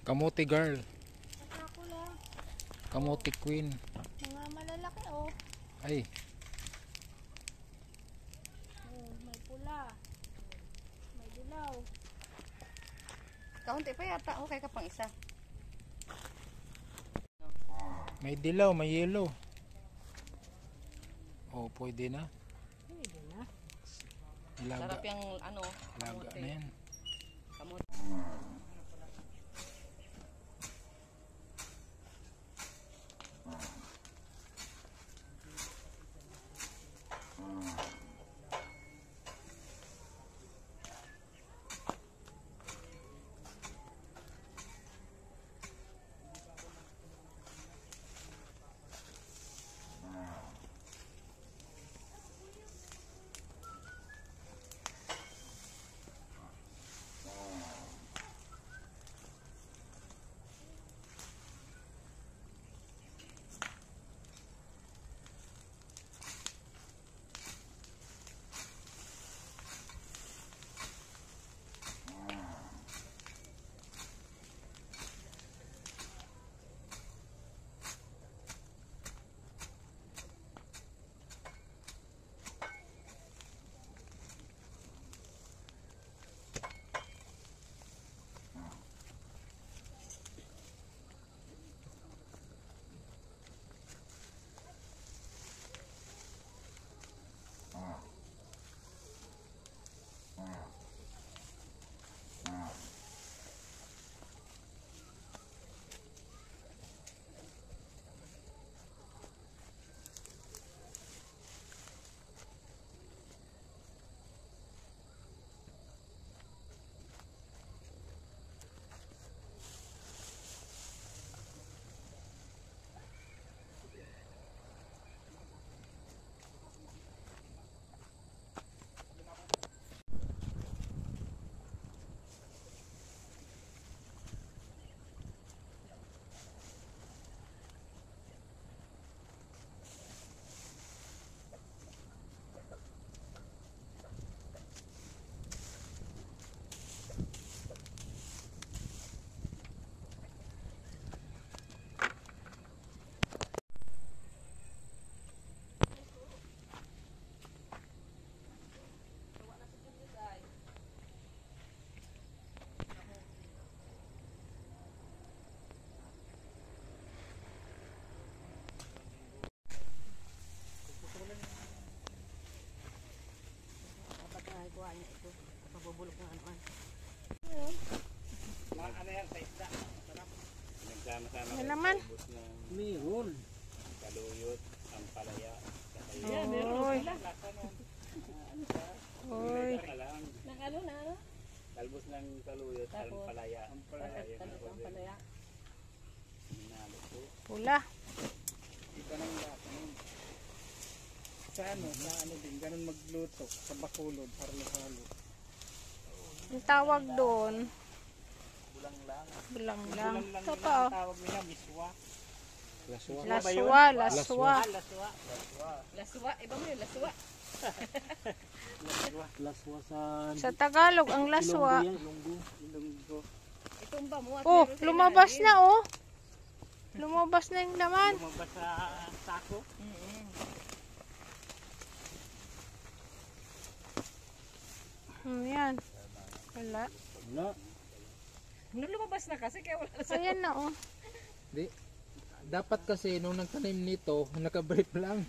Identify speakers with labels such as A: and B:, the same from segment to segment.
A: Kamote girl.
B: Ako lang.
A: Kamote queen.
B: Mga malalaki oh.
A: Ay,
B: Oh, may pula. May dilaw.
C: Kaunti pa yata. Okay ka pang isa.
A: may dilaw, may yellow. Oh, pwede na.
B: Pwede na.
A: Ilaga.
C: Sarap yung ano.
A: Ilaga
C: kamote.
A: na yan.
C: Kamote. Kuha niya ito. Kapabulok ng ano-ano.
D: Ano yan sa isda? Masarap. Nagsama-sama
B: Ano naman?
D: Meron. Kaluyot, ampalaya.
B: Yeah, meron. Oy.
C: Nang ano na ano?
D: Talbos ng kaluyot, ampalaya.
C: Talbos ang palaya.
B: Pula.
D: Ito nang lahat. Sa ano din, ganun magluto. Sa bakulod, halo-halo.
B: Ang tawag doon.
D: Bulang lang.
B: Bulang lang.
D: Bulang lang
B: Ito
D: yun
B: pa
D: ang
B: oh.
D: tawag nila, miswa.
A: Laswa.
B: Laswa, laswa.
C: Laswa. Laswa. Iba mo yun, laswa.
D: Laswa sa
B: Sa Tagalog, ang laswa.
D: Ilonggo.
C: Itong ba mo?
B: Oh, lumabas na oh. Lumabas na yung laman.
D: Lumabas sa sako.
B: Yan. Wala.
A: Wala.
C: Nung lumabas na kasi kaya wala na sa...
B: Ayan na oh.
A: Di. Dapat kasi nung nagtanim nito, naka-brief lang.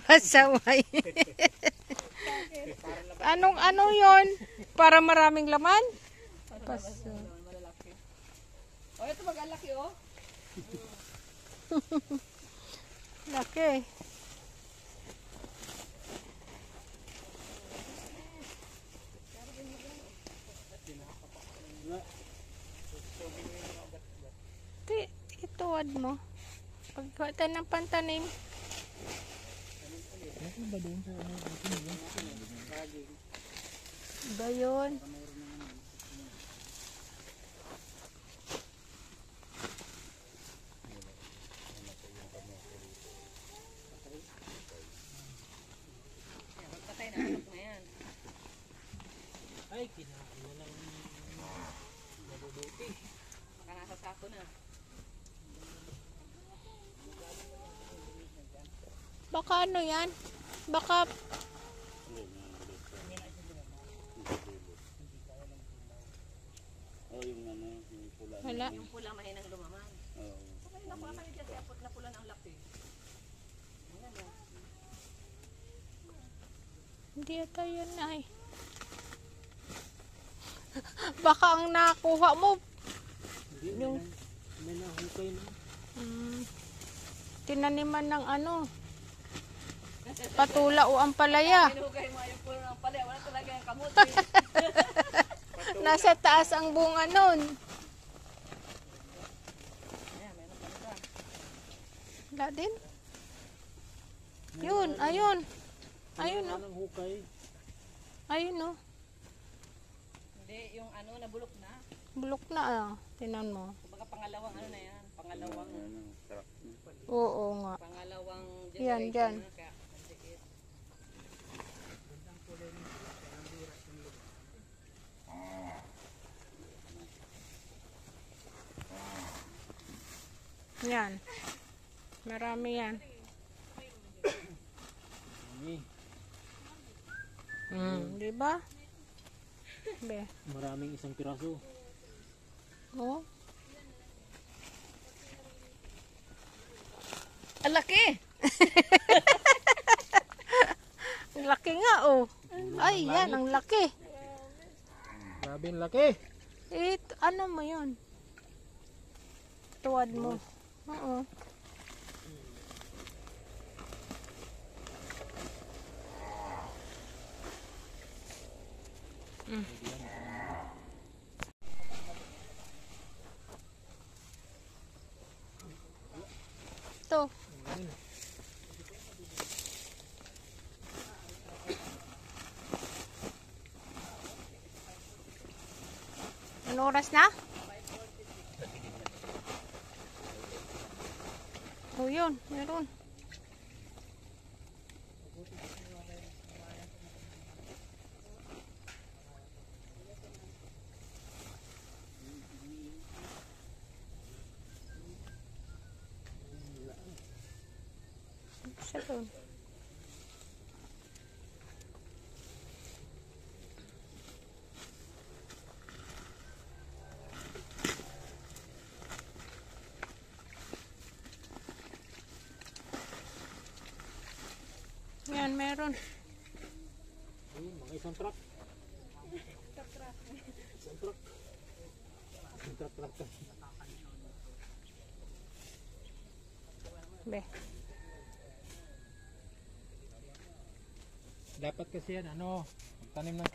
B: Pasaway. Anong ano yon? Para maraming laman?
C: Malalaki. Oh, ito mag-alaki oh.
B: Laki. Ituwad mo. Pagkuha tayo ng pantanim. Ba yun?
C: Patay na alak na yan.
D: Ay, kinain na lang nabubuti.
C: Baka nasa
B: Baka ano yan? Baka
E: Oh, yung ano, yung pula.
B: wala.
C: Yung pula mahinang lumaman.
E: Oo.
C: Okay, nakuha kami dyan. Kaya na pula ng laki. Ayan o.
B: Hindi ata yan ay. Baka ang nakuha mo. Yung
A: May nahukay na.
B: tinaniman ng ano. Patula o ampalaya.
C: Hinugay mo yung pula ng pala. Wala talaga yung kamuti.
B: Nasa taas ang bunga nun.
C: Ayan, meron pa nila.
B: Wala din. Yun, ayun. Ayun oh.
A: Anong hukay?
B: Ayun oh.
C: Hindi, yung ano, nabulok na.
B: Bulok na ah. Tinan mo.
C: Kumbaga pangalawang ano na yan. Pangalawang,
E: Ano, sarap.
B: Oo nga.
C: pangalawang
B: Yan,
C: generation
B: dyan.
C: na. Kaya, maliit.
B: Yan. Marami yan. Di ba? Be.
A: Maraming isang piraso.
B: Oh.
C: Ang laki!
B: Ang laki nga oh. Ay, yan ang laki.
A: Grabe ang laki.
B: Ano mo yun? Tuwad mo. Oo. Ito. Ano oras na? Oh, yun. Meron. Siya doon. Yan, meron.
A: Ayun, mga isang truck. Isang truck. Isang truck.
B: Be.
A: Dapat kasi yan, ano, tanim ng...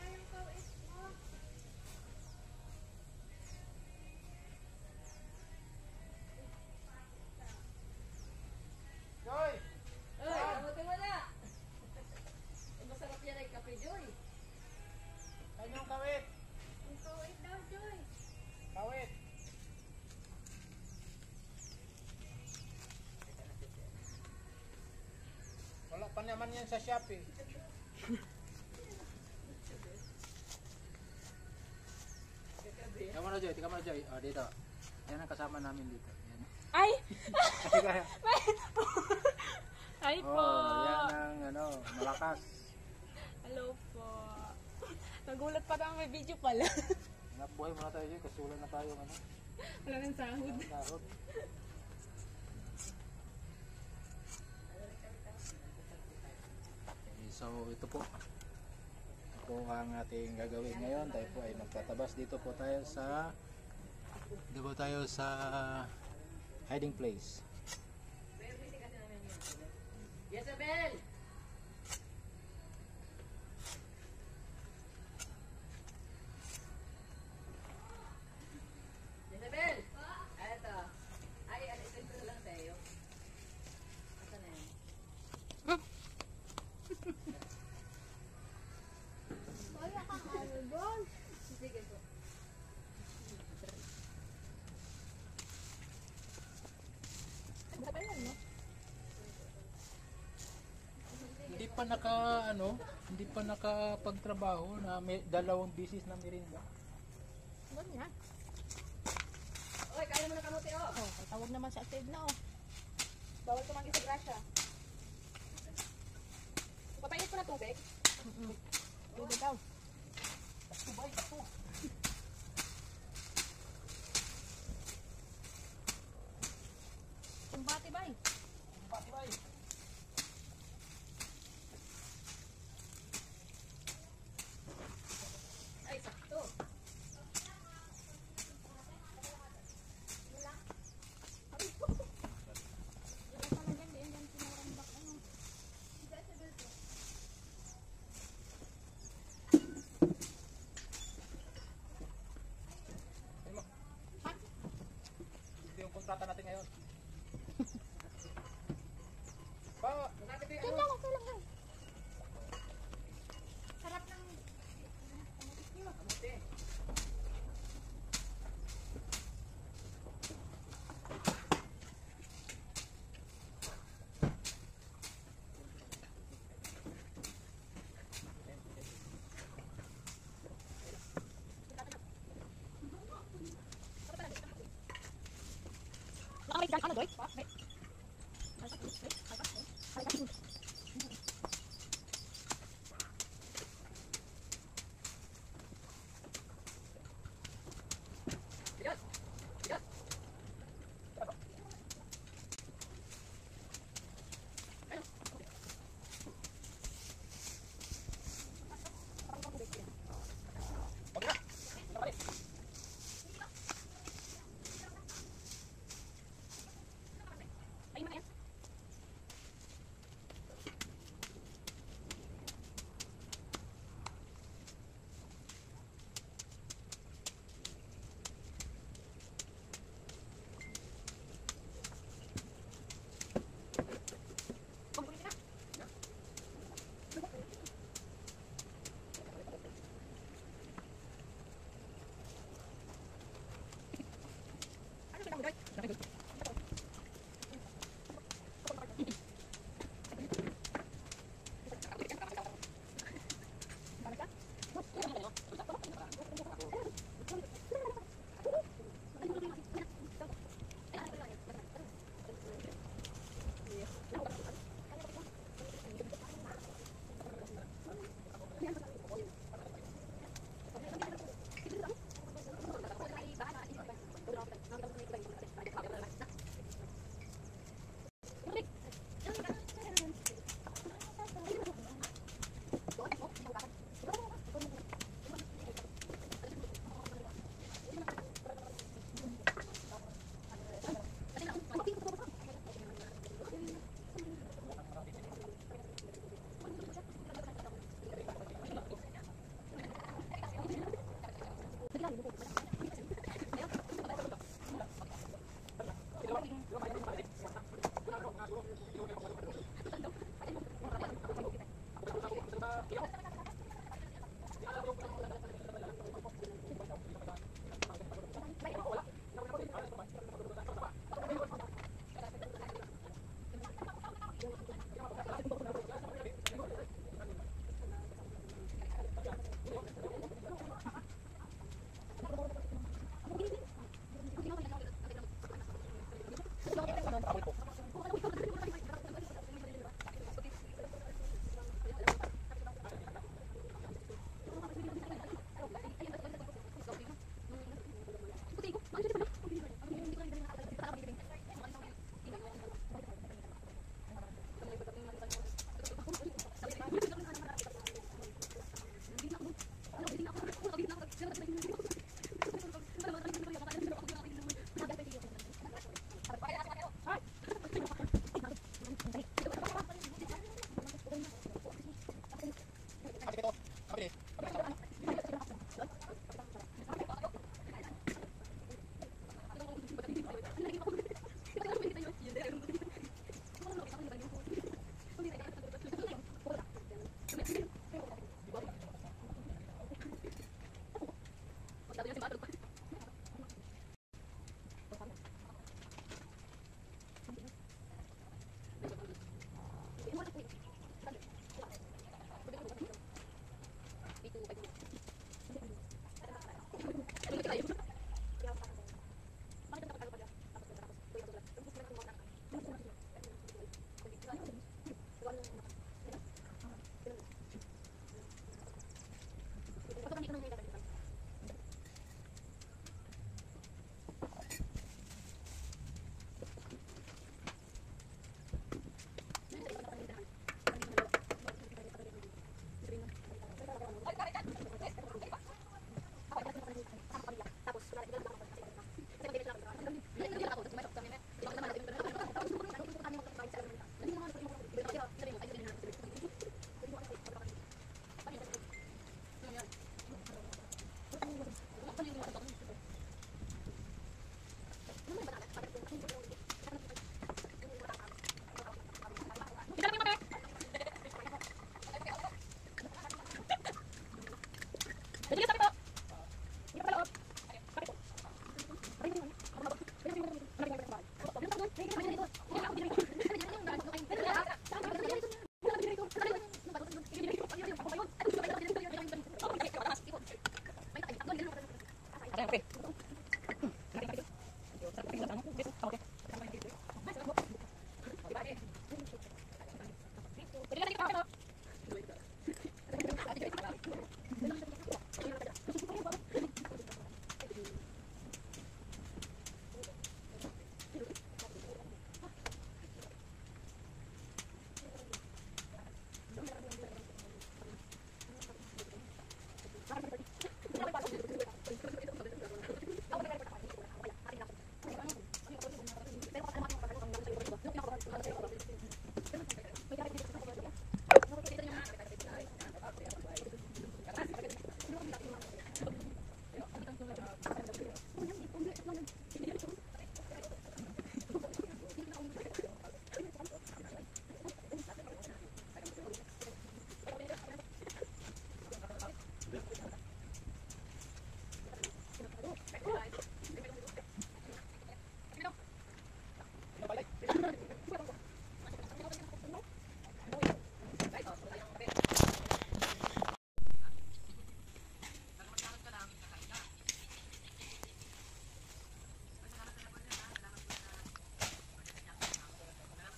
C: Oy, kamuti mo na! Masarap yan ay kape, Joy.
A: Kanyang kawit.
C: Ang kawit daw, Joy.
A: Kawit. Wala pa naman yan sa Shopee. Tika mo na Joy, tika mo na Joy. O, dito. Yan ang kasama namin dito. Yan.
B: Ay! Ay po!
A: Oh, yan ang ano, malakas.
B: Hello po. Nagulat pa tayo may video pala.
A: Nabuhay muna tayo Joy, kasulan na tayo. Ano,
B: Wala nang sahod.
A: ang sahod. Okay, so ito po. Ito po ang ating gagawin ngayon. Tayo po ay magtatabas dito po tayo sa hiding place.
C: Jezebel! Jezebel! Eto. Ay, alisin ko na lang sa'yo. Asa na yan? Sige po.
A: Hindi pa nakapagtrabaho na may dalawang bisis na merinda.
B: Ganyan.
C: Oy, kaya mo na kamuti, oh.
B: Oh, tawag naman sa Ted na oh. Bawal tumanggi sa grasya.
C: tubig?
B: Pwede daw. Tumbati bay.
C: Ay, sakto.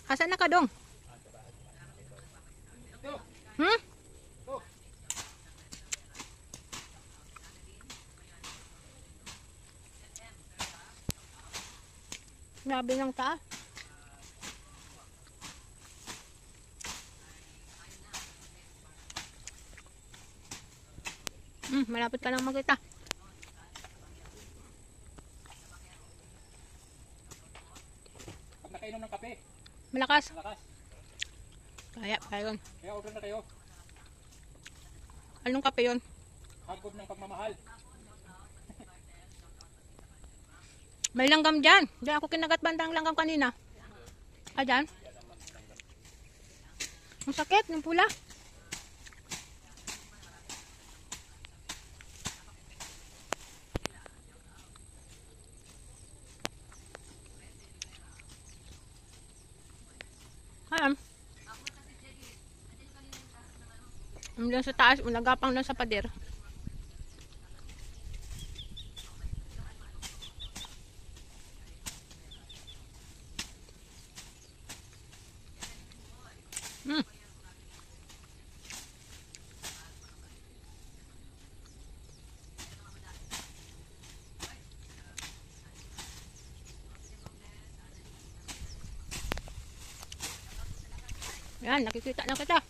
B: Asan na ka dong? Hmm? Grabe ng taas. Malapit ka lang makita.
D: Pag nakainom ng kape,
B: Malakas.
D: malakas.
B: Kaya yun.
D: Kaya order na kayo.
B: Anong kape yun?
D: Hagod ng pagmamahal.
B: May langgam dyan. Diyan ako kinagat bandang langgam kanina. Ah, dyan? Ang sakit, yung pula. Ayan. Doon sa taas, nagapang doon sa pader. Yan, nakikita na kita.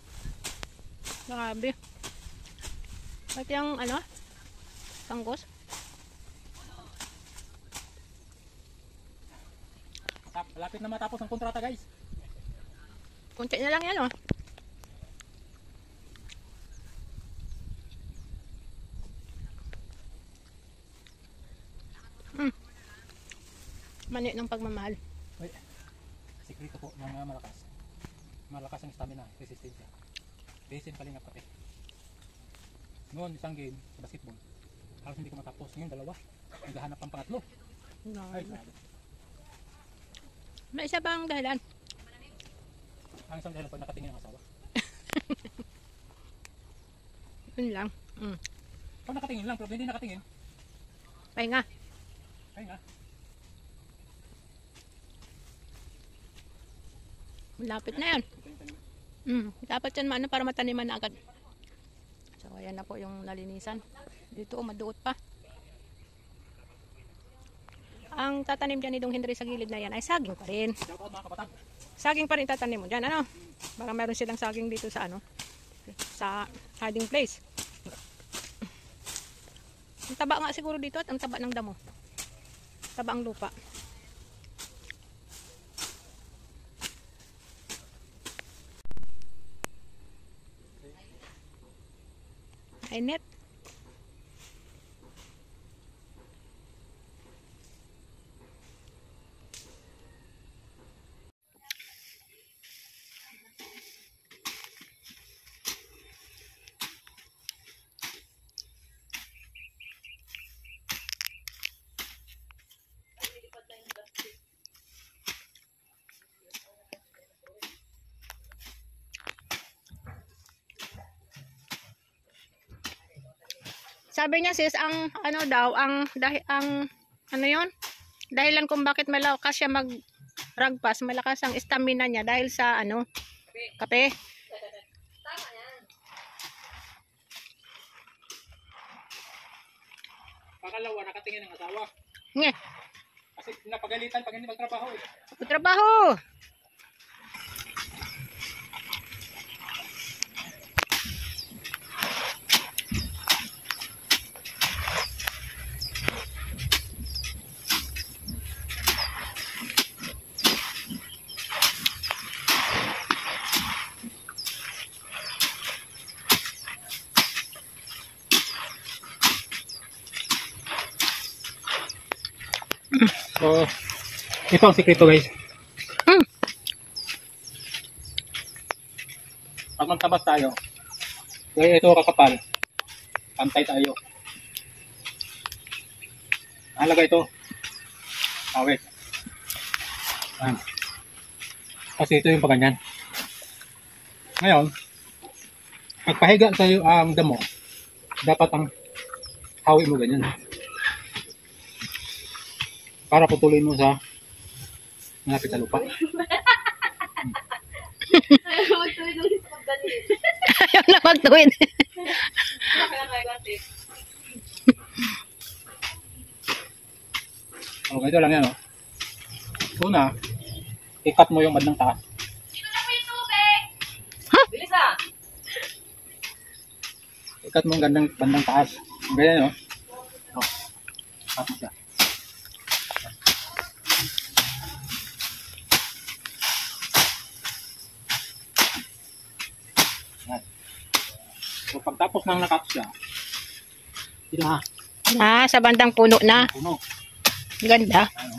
B: Grabe. Pati yung ano, tanggos.
D: Malapit na matapos ang kontrata, guys.
B: Kunti na lang yan, oh. Mani ng pagmamahal.
D: Wait. Sikrito po ng malakas. Malakas ang stamina, resistensya. Basin kalingap kape. Noon, isang game sa basketball. Halos hindi ko matapos. Ngayon, dalawa. Naghahanap ng pangatlo. Ay, sabi.
B: May isa bang dahilan?
D: Ang isang dahil pag nakatingin ang asawa.
B: Yun lang.
D: Pag nakatingin lang, pero hindi nakatingin.
B: Pahinga.
D: Ay nga.
B: Malapit na yan. Dapat yan maano para mataniman na agad. So ayan na po yung nalinisan. Dito maduot pa. Ang tatanim dyan itong Henry sa gilid na yan ay saging pa rin.
D: Shout out mga kabatang.
B: Saging pa rin tatanim mo dyan. Ano? Baka meron silang saging dito sa ano? Sa hiding place. Ang taba nga siguro dito at ang taba ng damo. Taba ang lupa. Init. Sabi niya sis, ang ano daw, ang ano yon? Dahilan kung bakit malakas siya magragpas, malakas ang stamina niya dahil sa ano, kape.
C: Tama yan.
D: Pangalawa, nakatingin ng asawa.
B: Nge,
D: Kasi napagalitan pag hindi magtrabaho eh.
B: trabaho.
D: So, ito ang sikreto guys.
B: Mm.
D: Pag magtabas tayo, kaya ito kakapal, pantay tayo. Halaga ito, awit. Kasi ito yung paganyan. Ngayon, pagpahiga tayo ang damo, dapat ang hawi mo ganyan. Para putuloy mo sa malapit sa lupa.
C: Ayaw magtuwid ng pagdalit.
B: Ayaw na magtuwid.
C: Kaya kayo ate.
D: Okay, ito lang yan. Oh. Una, ikat mo yung bandang taas.
C: Bilis ah.
D: Ikat mo yung bandang taas. Ganyan, oh. Oh. Ikat mo siya. Yan. So, pagtapos ng nakat siya, ito ha,
B: Ah, sa bandang puno na.
D: puno.
B: Ganda.
D: Ano?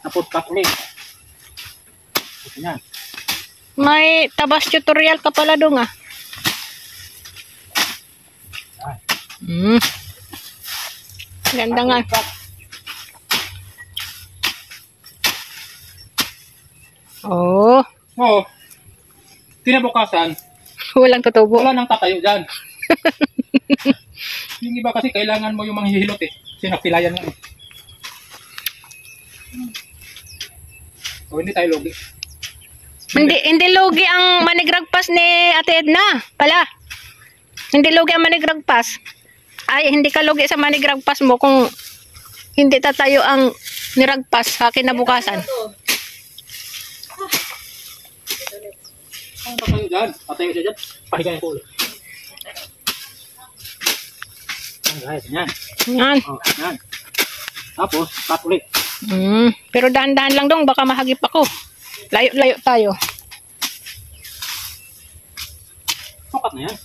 D: Tapos ulit. Ito yan.
B: May tabas tutorial ka pala dong ah. Mm. Ganda nga. Oh,
D: Oo. Kinabukasan,
B: walang tutubo.
D: wala nang tatayo dyan. Yung iba kasi kailangan mo yung manghihilot eh. Sinapilayan nga eh. So, hindi tayo logi.
B: Hindi lugi ang manigragpas ni Ate Edna pala. Hindi lugi ang manigragpas. Ay, hindi ka lugi sa manigragpas mo kung hindi tatayo ang niragpas sa kinabukasan.
D: Ano tatayo dyan? Tatayo siya dyan. Pahigayin ko ulit. Yan guys, yan.
B: Yan.
D: Oh, yan. Tapos, cut ulit.
B: Pero dahan-dahan lang dong, baka mahagip ako. Layo-layo tayo.
D: Sukat na yan.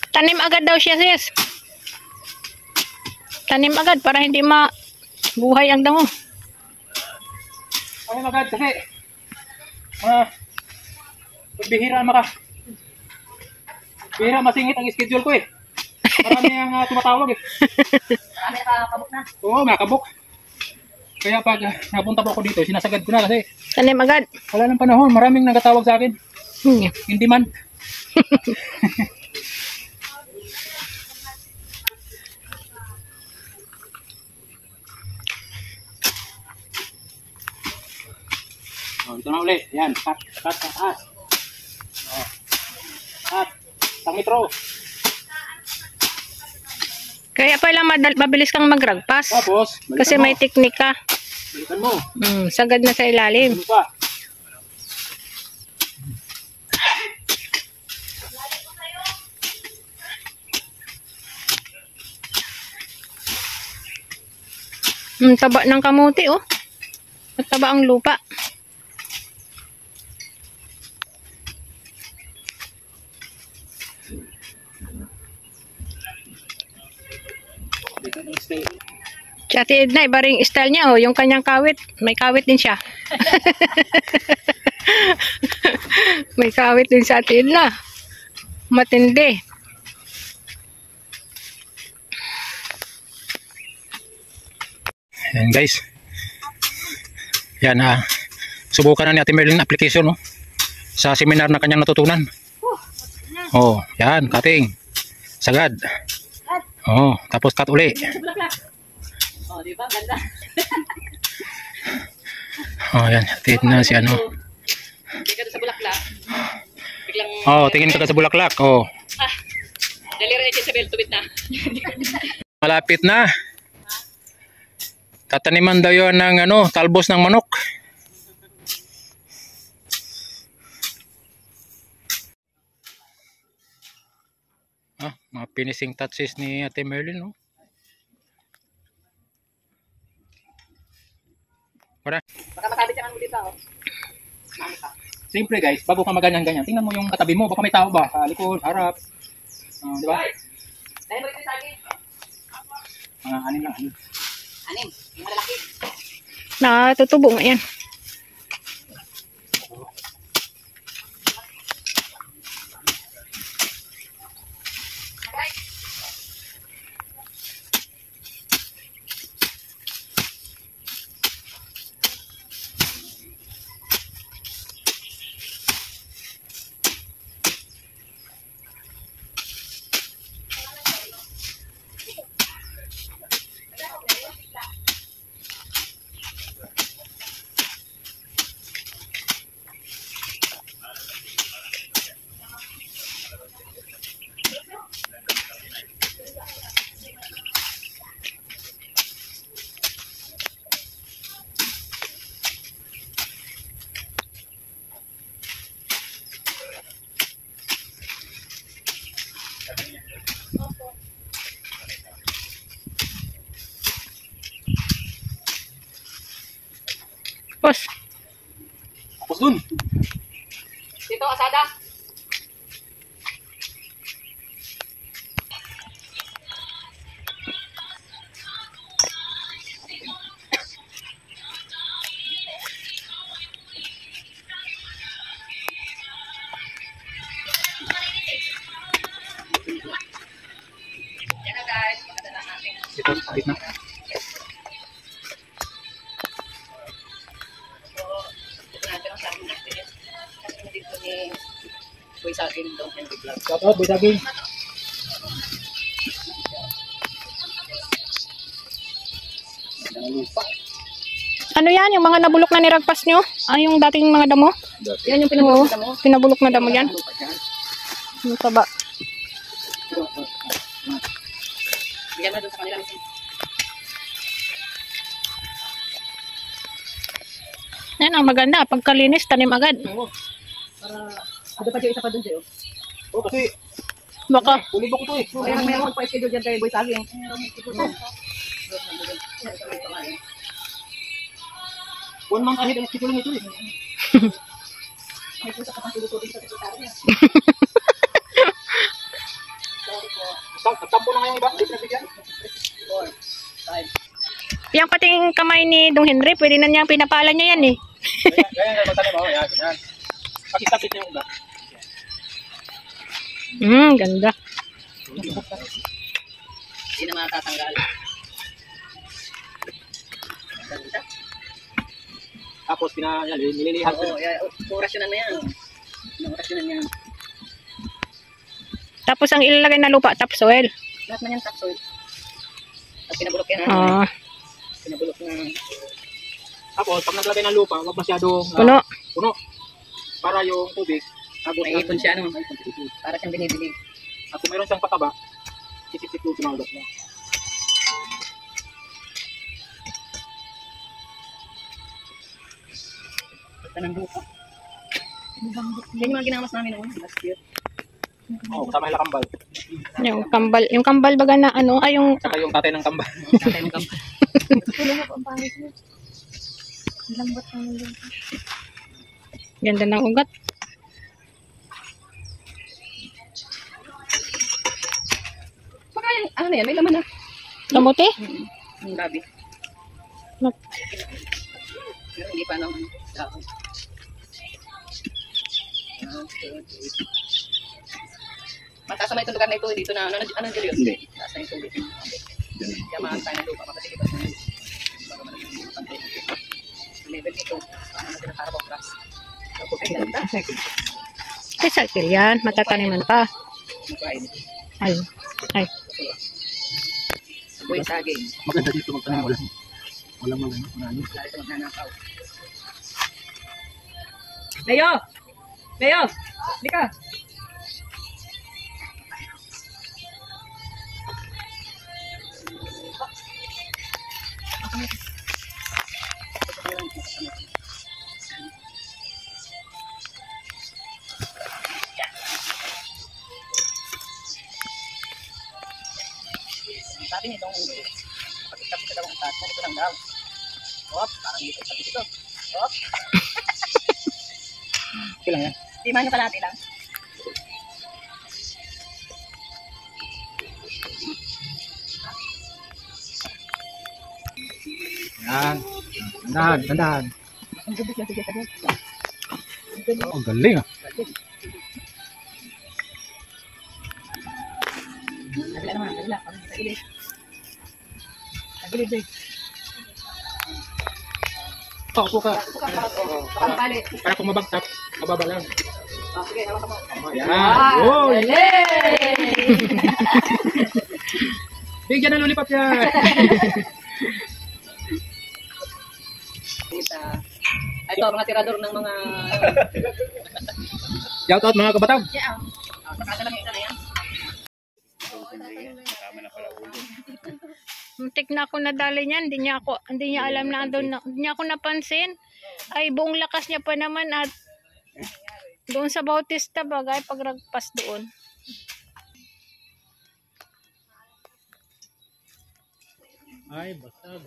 B: Tanim agad daw siya, sis. Tanim agad para hindi mabuhay ang damo.
D: Ayun agad kasi bihira masingit ang schedule ko eh. Marami ang tumatawag eh.
C: Marami nakakabok na.
D: Oo, nakabok. Kaya pag napunta po ako dito, sinasagad ko na kasi
B: Tanim agad.
D: wala nang panahon. Maraming nagatawag sa akin. Hindi man. Oh, ito na ulit. Yan. Cut taas. Oh. Cut. Isang metro.
B: Kaya pala mabilis kang magragpas.
D: Tapos,
B: Kasi may teknika.
D: balikan mo.
B: Sagad na sa ilalim.
D: Ano pa?
B: Taba ng kamuti, oh. Mataba ang lupa. Si Ate Edna, iba ring style niya, oh. Yung kanyang kawit, may kawit din siya. May kawit din sa Ate Edna. Matindi.
D: Ayan guys. Yan subukan na ni Ate Merlin application, no? sa seminar na kanyang natutunan. Oh, yan, cutting. Sagad. Oh, tapos cut uli.
C: Oh, di ba? Ganda.
D: Oh, yan. Tit na si ano.
C: Hindi ka doon sa bulaklak. Biglang...
D: Oh, tingin ka sa bulaklak. Oh.
C: Daliri ni Jezebel, tubit na.
D: Malapit na. Tataniman daw yun ng ano, talbos ng manok. Mga finishing touches ni Ate Merlin, no? Para.
C: Baka makabit yung ano dito, oh.
D: Siyempre guys, bago ka maganyan-ganyan, tingnan mo yung katabi mo, baka may tao ba? Sa likod, harap. Di ba?
C: Dahil mo ito sa akin.
D: Mga anin lang.
C: Anim, yung malalaki.
B: Natutubo nga yan. Boss,
D: Tapos dun.
C: Dito, asada. Yan na guys, magdala natin.
D: Dito, dito na.
C: Sa akin daw yung vlog.
D: Shout out, Boy Daging.
B: ano yan? Yung mga nabulok na niragpas nyo? Yung dating mga damo?
C: Yan yung
B: Oo,
C: pinabulok mo.
B: pinabulok na damo yan. Yung taba.
C: Bigyan mo doon sa kanila.
B: Yan ang maganda. Pagkalinis, tanim agad.
C: Oo. Para, pa isa pa doon sa'yo.
D: Oh, kasi,
B: Baka.
D: ulibok ito eh.
C: Mayroon pa schedule dyan kay Boy Saging.
D: One month ahead ang schedule nito eh.
C: May pusa ka pang tulututin sa sekretary niya.
D: Nagtampo na ngayong iba, hindi pinabigyan.
C: 4, 5.
B: Yung pating kamay ni Dong Henry, pwede na niyang pinapala niya yan eh.
D: Ganyan, magtanim ako. Yan, ganyan. Pakisapit niyo yung iba.
B: Ganda.
C: Hindi na matatanggal. Ganda.
D: Tapos, nililihan
C: Oo, orasyonan mo yan. Orasyonan yan.
B: Tapos ang ilalagay na lupa, topsoil.
C: Lahat man yan topsoil. At pinabulok yan. Pinabulok na.
D: Tapos, pag naglagay ng lupa, huwag masyadong
B: Puno.
D: puno. Para yung tubig,
C: May ipon siya, ano? Para siyang binibilig.
D: at kung meron siyang pataba, sisip-sip yung tumalgot mo.
C: Basta ng lupa. Yan yung mga ginamas namin noon. Last year.
D: Oo, sama yung lakambal.
B: Yung kambal baga na ano, yung
D: Saka yung tatay ng kambal.
C: Tatay ng kampal.
B: ganda ng ugat.
C: Baka yung, ano na yan, may laman na.
B: Kamuti?
C: Yung gabi. Pero hindi pa naman. Mataas naman itong lugar na ito. Dito na, ano Julius? Hindi. Mataas na yung tubig. Kaya mahal tayo ng lupa. Mapatikipas na yun. Bago malagyan yung pantay. Level nito. Paano natin ang harap of grass.
B: Recycle yan. Matataniman pa. Ay. Ay.
C: Uy, saging.
D: Maganda dito magtanim. Walang marami.
C: Ito magnanakaw. Leo! Leo! Hindi ka! Sabi nitong pagkakapit daw ang taas, ito lang daw. Hop, parang dito sa dito. Hop.
D: Okay lang yan.
C: Di man yung kalati lang.
D: Yan. Dandahan. Oh, galing ah.
C: Nagila naman, nagila. Nagilid. Nagilid, babe.
D: Upo ka.
C: Parang balik.
D: Para kung mabagsak, mababa lang.
C: Sige, hawa ka mo.
D: Yan.
C: Ah,
D: Oh,
C: galing!
D: bigyan ng lollipop yan.
C: Kita. Ito, mga tirador ng mga...
D: Shout out mga kabatag.
C: Yeah. Sakada lang yung isa na yan.
E: Tama na pala ulo.
B: Muntik na ako nadali niyan. Hindi niya alam na andun na. Hindi niya ako napansin. Ay, buong lakas niya pa naman at doon sa Bautista bagay pagragpas doon.
D: Ay, basag.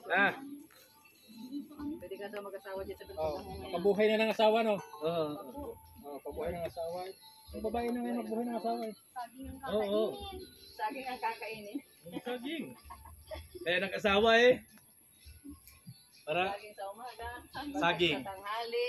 D: Ah,
C: Pwede ka daw mag-asawa dyan sa
D: oh,
C: Bintang mo.
D: pabuhay na ng asawa, no? Oo. Pabuhay ng asawa. Ang babae na ngayon magbuhay ng asawa. Oo.
C: Saging ang kakainin.
D: Saging. Kaya nag-asawa eh. Para
C: Saging sa umaga.
D: saging.
C: Sa tanghali.